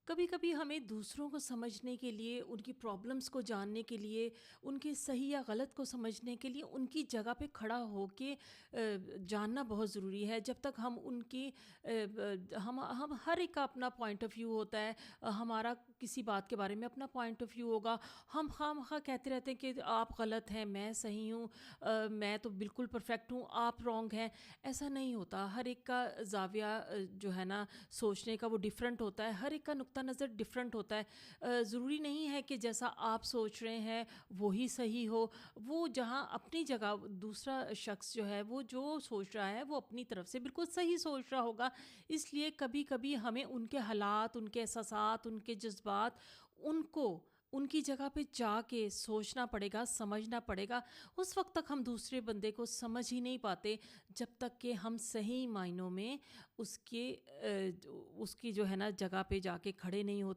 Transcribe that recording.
کبھی کبھی ہمیں دوسروں کو سمجھنے کے لیے، ان کی پرابلمس کو جاننے کے لیے، ان کے صحیح یا غلط کو سمجھنے کے لیے ان کی جگہ پہ کھڑا ہو کے جاننا بہت ضروری ہے۔ جب تک ہم ان کی ہم ہر ایک کا اپنا پوائنٹ آف ویو ہوتا ہے، ہمارا کسی بات کے بارے میں اپنا پوائنٹ آف ویو ہوگا۔ ہم خواہ کہتے رہتے ہیں کہ آپ غلط ہیں، میں صحیح ہوں، میں تو بالکل پرفیکٹ ہوں، آپ رانگ ہیں۔ ایسا نہیں ہوتا، ہر ایک کا زاویہ جو ہے نا سوچنے کا وہ ڈفرینٹ ہوتا ہے، ہر ایک کا نقطہ نظر ڈفرینٹ ہوتا ہے۔ ضروری نہیں ہے کہ جیسا آپ سوچ رہے ہیں وہی صحیح ہو۔ وہ جہاں اپنی جگہ دوسرا شخص جو ہے وہ جو سوچ رہا ہے وہ اپنی طرف سے بالکل صحیح سوچ رہا ہوگا۔ اس لیے کبھی کبھی ہمیں ان کے حالات، ان کے احساسات، ان کے جذبات، ان کو ان کی جگہ پہ جا کے سوچنا پڑے گا، سمجھنا پڑے گا۔ اس وقت تک ہم دوسرے بندے کو سمجھ ہی نہیں پاتے جب تک کہ ہم صحیح معنوں میں اس کی جو ہے نا جگہ پہ جا کے کھڑے نہیں ہوتے۔